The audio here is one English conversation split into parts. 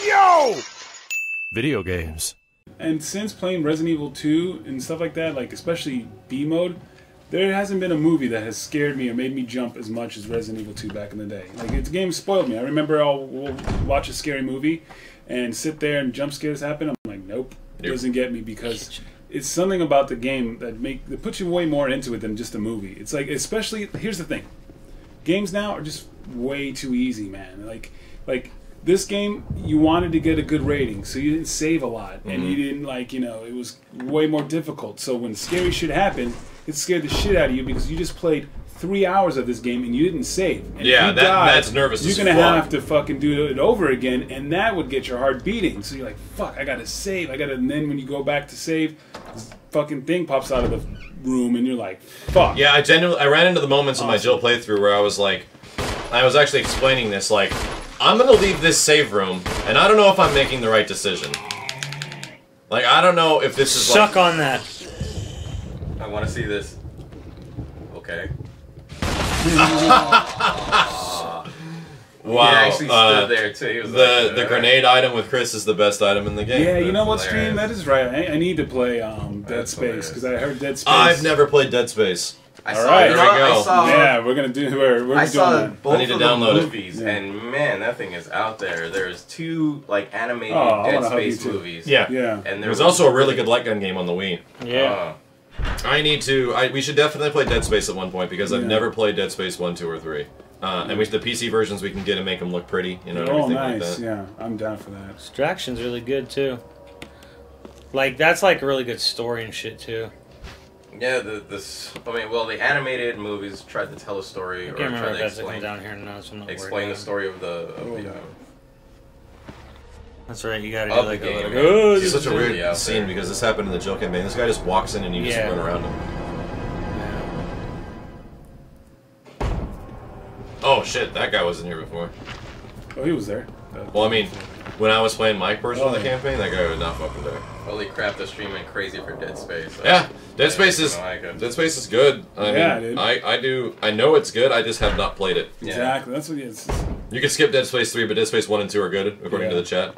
Yo! Video games. And since playing Resident Evil 2 and stuff like that, like especially B mode, there hasn't been a movie that has scared me or made me jump as much as Resident Evil 2 back in the day. Like, the game spoiled me. I remember we'll watch a scary movie and sit there and jump scares happen. I'm like, nope, it doesn't get me, because it's something about the game that puts you way more into it than just a movie. It's like, especially, here's the thing. Games now are just way too easy, man. Like this game, you wanted to get a good rating, so you didn't save a lot, and you didn't, like, you know, it was way more difficult. So when scary shit happened, it scared the shit out of you because you just played 3 hours of this game and you didn't save. And yeah, that's nervous. You're gonna have to fucking do it over again, and that would get your heart beating. So you're like, fuck, I gotta save. And then when you go back to save, this fucking thing pops out of the room, and you're like, fuck. Yeah, I ran into the moments in my Jill playthrough where I was like, I was actually explaining this, like, I'm gonna leave this save room, and I don't know if I'm making the right decision. Like, I don't know if this is Suck on that. I want to see this. Okay. Wow. He actually stood there too. He was the grenade item with Chris is the best item in the game. Yeah, you know what, Stream? That is right. I need to play Dead Space, because I heard Dead Space. I've never played Dead Space. Alright, there we go. Yeah, we're gonna do. We're I saw doing both I need to of download the it. movies, and man, that thing is out there. There's 2 like animated I Dead wanna hug you Space too. movies. Yeah. Yeah. And There's also a really good light gun game on the Wii. Yeah. I need to. We should definitely play Dead Space at one point, because I've never played Dead Space 1, 2, or 3. And the PC versions we can get and make them look pretty, you know, and everything like that. Yeah, I'm down for that. Extraction's really good too. Like, that's like a really good story and shit too. Yeah, the animated movies tried to tell a story, I or can't remember tried if to that's explain, down here now, so I'm not explain the story of the That's right, you gotta Of do like the a game. little... It's such a really weird out scene there. because this happened in the Jill campaign. This guy just walks in and you just run around him. Oh shit, that guy wasn't here before. Oh, he was there. Well, I mean, when I was playing my version of the campaign, that guy was not fucking there. Holy crap, the stream went crazy for Dead Space. Yeah, Dead Space is good. I mean, I know it's good. I just have not played it. Exactly. That's what it is. You can skip Dead Space 3, but Dead Space 1 and 2 are good according to the chat.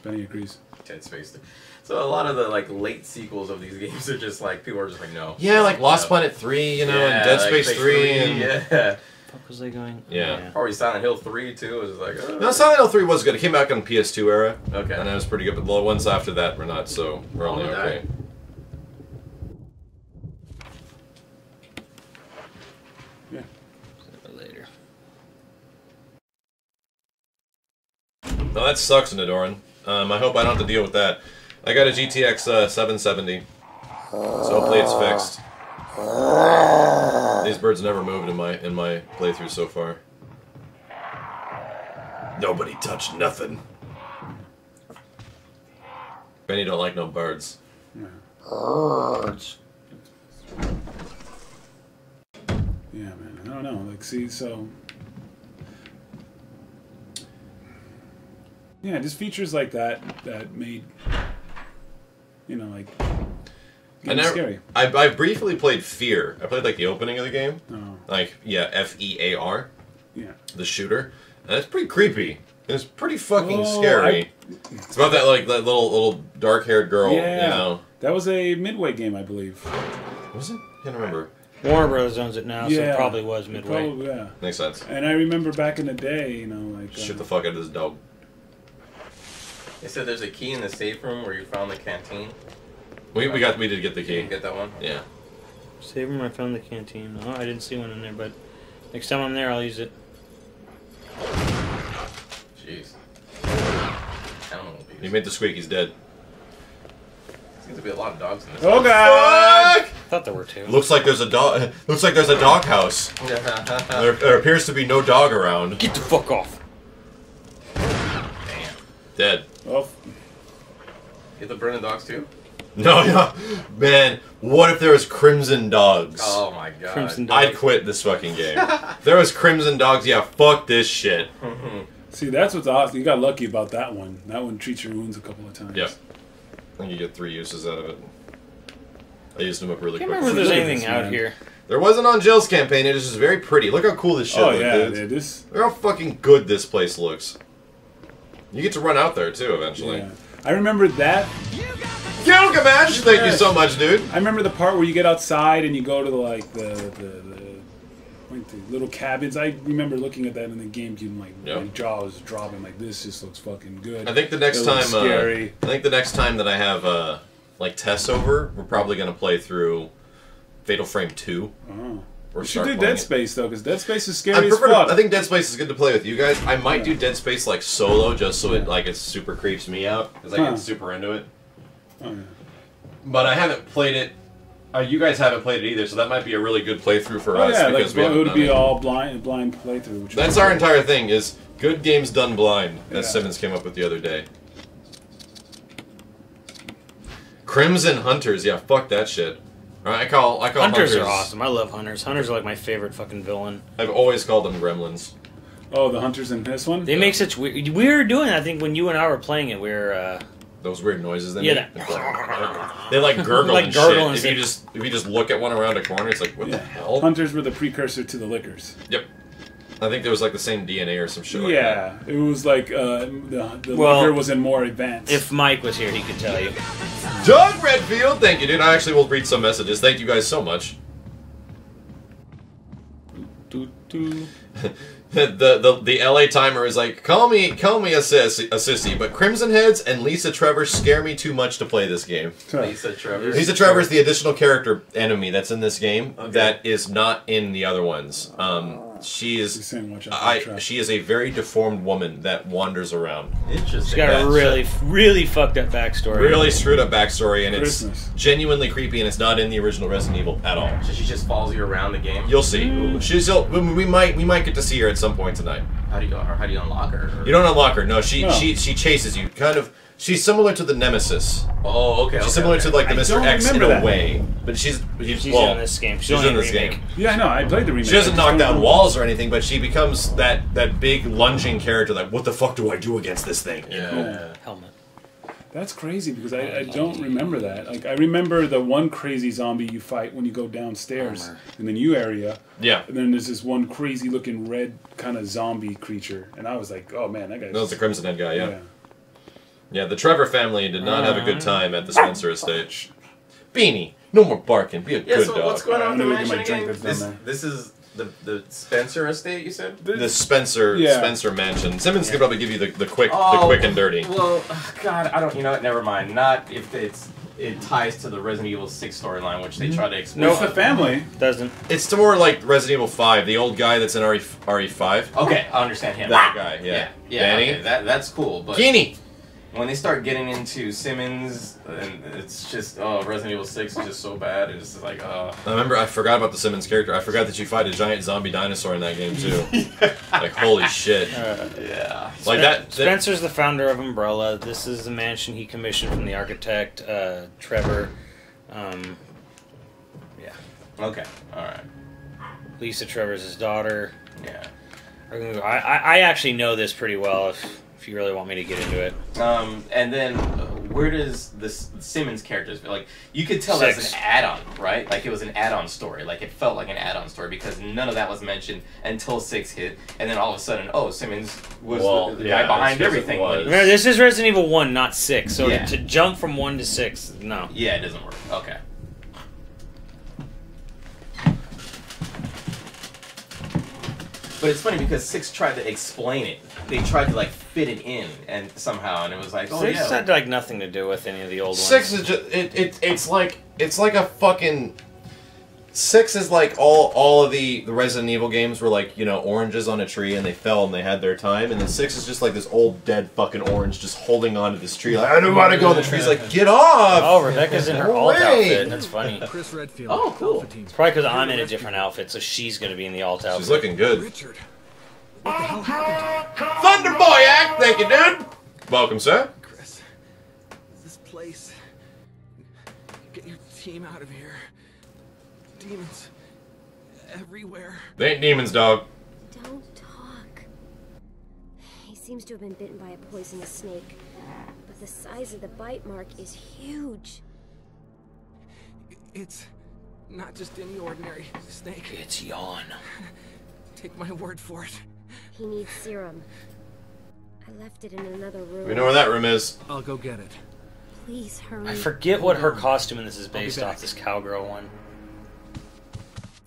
Benny agrees. Dead Space 3. So a lot of the like late sequels of these games are just like, people are just like, no. Yeah, like Lost Planet 3, you know, and Dead Space 3 and yeah. What was they going? Yeah. Probably Silent Hill 3 too. It was like, No, Silent Hill 3 was good. It came back on PS2 era. Okay. And that was pretty good, but the ones after that were not, so we're only okay. Yeah. Later. No, that sucks, Nidoran. I hope I don't have to deal with that. I got a GTX 770, so hopefully it's fixed. These birds never moved in my playthrough so far. Nobody touched nothing. Benny don't like no birds. Birds. Yeah, man. I don't know. Like, see, so yeah, just features like that made, you know, like, scary. I briefly played Fear. I played like the opening of the game. Oh. Like, yeah, F-E-A-R. Yeah. The shooter. And it's pretty creepy. It's pretty fucking scary. It's about that like that little dark-haired girl. Yeah. You know. That was a Midway game, I believe. Was it? Can't remember. Warner Bros. Owns it now, so Yeah. it probably was Midway. Probably, yeah. Makes sense. And I remember back in the day, you know, like Shoot the fuck out of this dog. They said there's a key in the safe room where you found the canteen. We did get the You key. didn't get that one? Yeah. Save room, I found the canteen. No, I didn't see one in there, but next time I'm there, I'll use it. Jeez. Animal abuse. You made the squeak. He's dead. Seems to be a lot of dogs in this. Oh god! I thought there were two. Looks like there's a dog. Looks like there's a dog house. There appears to be no dog around. Get the fuck off. Damn. Dead. Oh. Get the burning dogs too? No, man. What if there was crimson dogs? Oh my god. Crimson dogs. I'd quit this fucking game. If there was crimson dogs, yeah, fuck this shit. See, that's what's awesome. You got lucky about that one. That one treats your wounds a couple of times. Yep. I think you get 3 uses out of it. I used them up really I can't quick. remember if there's anything Man. out here. There wasn't on Jill's campaign. It is just very pretty. Look how cool this shit Oh looks, yeah, dude. dude. This. Look how fucking good this place looks. You get to run out there too eventually. Yeah. I remember that. Gilgamesh, thank you so much, dude. I remember the part where you get outside and you go to the little cabins. I remember looking at that in the GameCube and my jaw was dropping. Like, this just looks fucking good. I think the next time, I think the next time that I have like tests over, we're probably gonna play through Fatal Frame 2. Oh. We should do Dead Space though, because Dead Space is scary as fuck. fuck. I think Dead Space is good to play with you guys. I might do Dead Space like solo, just so it super creeps me out, because I get super into it. Oh, yeah. But I haven't played it. You guys haven't played it either, so that might be a really good playthrough for us. Yeah, because like, it would be all blind playthrough. Which that's our entire thing: is good games done blind, as Simmons came up with the other day. Crimson Hunters, yeah, fuck that shit. I call Hunters are awesome. I love Hunters. Hunters are like my favorite fucking villain. I've always called them Gremlins. Oh, the Hunters in this one? They make such weird... We were doing, I think, when you and I were playing it, we were... Those weird noises they make? They like gurgle and shit. If you just look at one around a corner, it's like, what the hell? Hunters were the precursor to the Lickers. Yep. I think there was like the same DNA or some shit like that. Yeah, it was like the Licker was in more advanced. If Mike was here, he could tell you. Doug Redfield, thank you, dude. I actually will read some messages. Thank you guys so much. The LA Timer is like, call me a sissy, but Crimson Heads and Lisa Trevor scare me too much to play this game. Lisa Trevor. Lisa Trevor is the additional character enemy that's in this game that is not in the other ones. She is a very deformed woman that wanders around. Interesting. She's got a really fucked up backstory. Really screwed up backstory, and it's genuinely creepy, and it's not in the original Resident Evil at all. So she just follows you around the game. You'll see. We might get to see her at some point tonight. How do you unlock her? You don't unlock her. No, she chases you. Kind of. She's similar to the Nemesis. Oh, okay. She's similar to like the Mr. X in a way, but she's in this game. She's in this game. Yeah, I know. I played the remake. She doesn't knock down walls or anything, but she becomes that big lunging character. Like, what the fuck do I do against this thing? You know? Helmet. That's crazy because I don't remember that. Like, I remember the one crazy zombie you fight when you go downstairs in the new area. Yeah. And then there's this one crazy looking red kind of zombie creature, and I was like, oh man, that guy's... That was the Crimson Head guy. Yeah. Yeah, the Trevor family did not have a good time at the Spencer estate. Beanie, no more barking. Be a good dog. What's going on with the mansion again? This is the Spencer estate, you said? The Spencer mansion. Simmons could probably give you the quick and dirty. Well, God, I don't. You know what? Never mind. Not if it ties to the Resident Evil 6 storyline, which they try to explain. No, it's the family. Doesn't. It's more like Resident Evil 5, the old guy that's in RE5. Okay, I understand him. That guy, yeah. Danny. Okay, that's cool, but... Keeney! When they start getting into Simmons, and it's just, Resident Evil 6 is just so bad, it's just like, I forgot about the Simmons character. I forgot that you fight a giant zombie dinosaur in that game, too. Like, holy shit. Yeah. Like that... Spencer's the founder of Umbrella. This is the mansion he commissioned from the architect, Trevor. Yeah. Okay, alright. Lisa Trevor's his daughter. Yeah. I actually know this pretty well, if you really want me to get into it. And then, where does this Simmons character feel? Like, you could tell that's an add-on, right? Like, it was an add-on story. Like, it felt like an add-on story because none of that was mentioned until 6 hit. And then all of a sudden, Simmons was the guy behind everything. Remember, this is Resident Evil 1, not 6. So to jump from 1 to 6, no. Yeah, it doesn't work. Okay. But it's funny because 6 tried to explain it. They tried to, like, fit it in and somehow, and it was like, 6 had, like, nothing to do with any of the old ones. 6 is just... It's like a fucking... 6 is like all of the Resident Evil games were like, you know, oranges on a tree and they fell and they had their time. And then 6 is just like this old dead fucking orange just holding onto this tree. Like, I don't want to go. The tree's like, get off! Oh, Rebecca's in her alt outfit. That's funny. Chris Redfield. Oh, cool. It's probably because I'm in a different outfit, so she's going to be in the alt outfit. She's looking good. Richard. What the hell happened? Thunderboy Act! Thank you, dude! Welcome, sir. Chris, this place. Get your team out of here. Demons everywhere. They ain't demons, dog. Don't talk. He seems to have been bitten by a poisonous snake, but the size of the bite mark is huge. It's not just any ordinary snake. It's yawn. Take my word for it. He needs serum. I left it in another room. We know where that room is. I'll go get it. Please hurry. I forget what her costume in this is based off. This cowgirl one.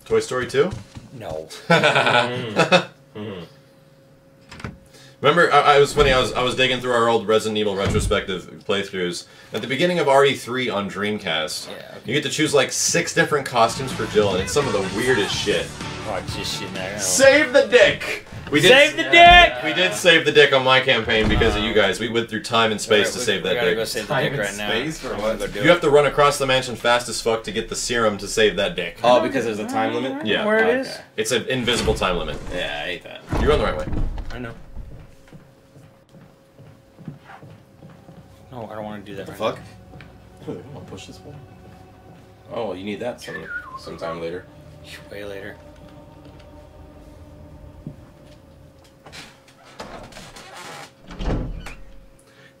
Toy Story 2? No. Remember, I was funny. I was digging through our old Resident Evil retrospective playthroughs. At the beginning of RE3 on Dreamcast, you get to choose like 6 different costumes for Jill, and it's some of the weirdest shit. Oh, just shit there. Save the dick. We did save the dick. We did save the dick on my campaign because of you guys. We went through time and space to save that dick. We gotta go dick. save the dick right now. Space for what? You have to run across the mansion fast as fuck to get the serum to save that dick. Oh, because there's a time limit? Yeah. Where it is? It's an invisible time limit. Yeah, I hate that. You're on the right way. I know. No, I don't want to do that. What the fuck? I want to push this one. Oh, you need that sometime later. Way later.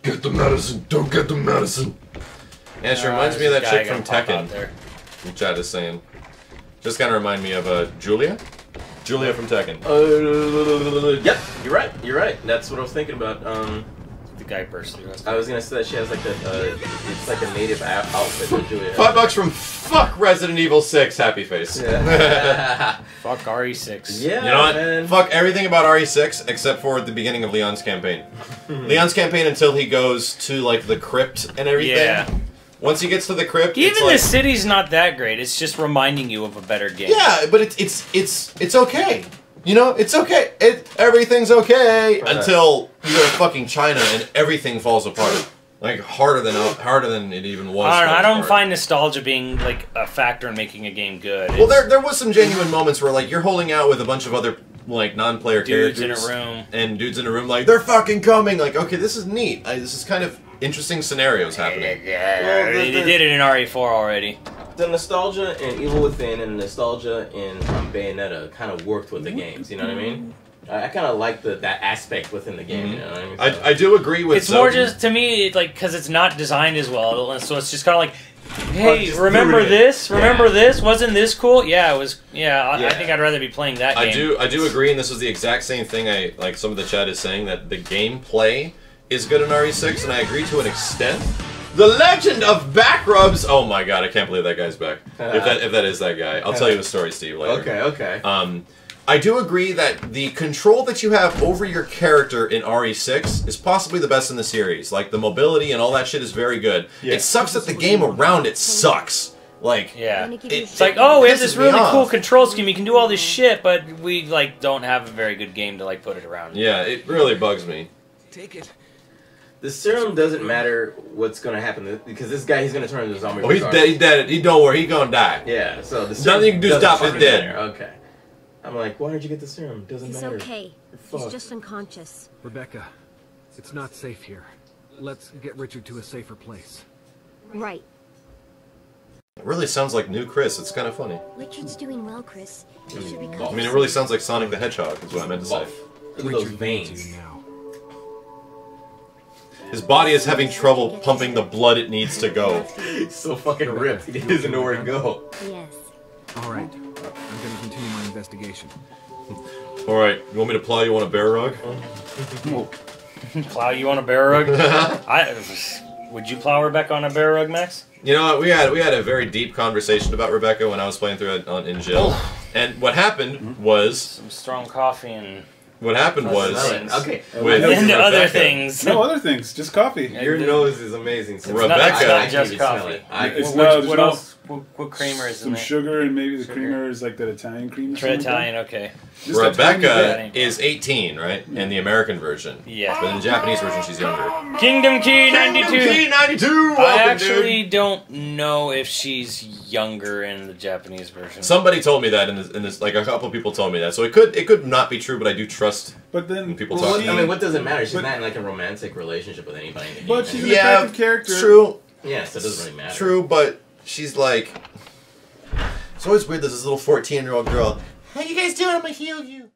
Get the medicine. Don't get the medicine. Yeah, she reminds me of that chick from Tekken. Chad is saying. Just kind of remind me of Julia. Julia from Tekken. Yep, you're right. You're right. That's what I was thinking about. The guy burst through us. I was gonna say that she has like it's like a native outfit for Julia. $5 from fuck Resident Evil 6. Happy face. Yeah. Fuck RE6. Yeah. You know what? Man. Fuck everything about RE6 except for the beginning of Leon's campaign. Leon's campaign until he goes to like the crypt and everything. Yeah. Once he gets to the crypt, even it's the like, city's not that great. It's just reminding you of a better game. yeah, but it's okay. You know, it's okay. Everything's okay until you go to fucking China and everything falls apart. Like harder than it even was. I don't find nostalgia being like a factor in making a game good. Well, there was some genuine moments where like you're holding out with a bunch of other like non-player dudes characters in a room and dudes in a room like they're fucking coming. Like okay, this is neat. This is kind of interesting scenarios happening. Yeah, they did it in RE4 already. The nostalgia in Evil Within and nostalgia in Bayonetta kind of worked with the games. You know what I mean? I kind of like that aspect within the game. You know what I mean? I do agree with. It's more just to me like because it's not designed as well, and so it's just kind of like, hey, remember this? Remember this? Wasn't this cool? Yeah, it was. Yeah, I think I'd rather be playing that game. I do agree, and this is the exact same thing. I like some of the chat is saying that the gameplay is good in RE6, and I agree to an extent. The Legend of Backrubs. Oh my god, I can't believe that guy's back. If that is that guy, I'll tell you a story, Steve, later. Okay. I do agree that the control that you have over your character in RE6 is possibly the best in the series. Like, the mobility and all that shit is very good. Yeah. It sucks that the game around it sucks. Like, it's like, oh, we have this really cool control scheme. You can do all this shit, but we, like, don't have a very good game to, like, put it around. Yeah, it really bugs me. Take it. The serum doesn't matter what's going to happen because this guy, he's going to turn into a zombie. Oh, he's dead. He's dead. He don't worry. He's going to die. Yeah, so the serum nothing you can do to stop his dead. Okay. I'm like, why did you get the serum? Doesn't matter. He's okay. He's just unconscious. Rebecca, it's not safe here. Let's get Richard to a safer place. Right. It really sounds like new Chris. It's kind of funny. Richard's doing well, Chris. You should be I mean, it really sounds like Sonic the Hedgehog, is what I meant to say. Look at those veins. His body is having trouble pumping the blood it needs to go. He's so fucking ripped. He doesn't know where to go. Yes. All right. I'm going to continue my investigation. All right. You want me to plow you on a bear rug? Plow you on a bear rug? Would you plow Rebecca on a bear rug, Max? You know what? We had a very deep conversation about Rebecca when I was playing through it in Jill. And what happened was... Some strong coffee and... What happened was... Okay. And other things. No, other things. Just coffee. Your nose is amazing. Rebecca... It's not just coffee. What else? What creamer is in there? Some sugar and maybe the creamer is like that Italian cream. Italian, okay. Just Rebecca is 18, right? In the American version. Yeah. But in the Japanese version, she's younger. Kingdom Key 92! Kingdom Key 92! I actually don't know if she's younger in the Japanese version. Somebody told me that in this, like a couple people told me that. So it could not be true, but I do trust when people talk. I mean, what does it matter? She's not in like a romantic relationship with anybody in the game. But she's an attractive character. True. Yeah, so it doesn't really matter. True, but she's like... It's always weird there's this little 14-year-old girl. How you guys doing? I'm gonna heal you.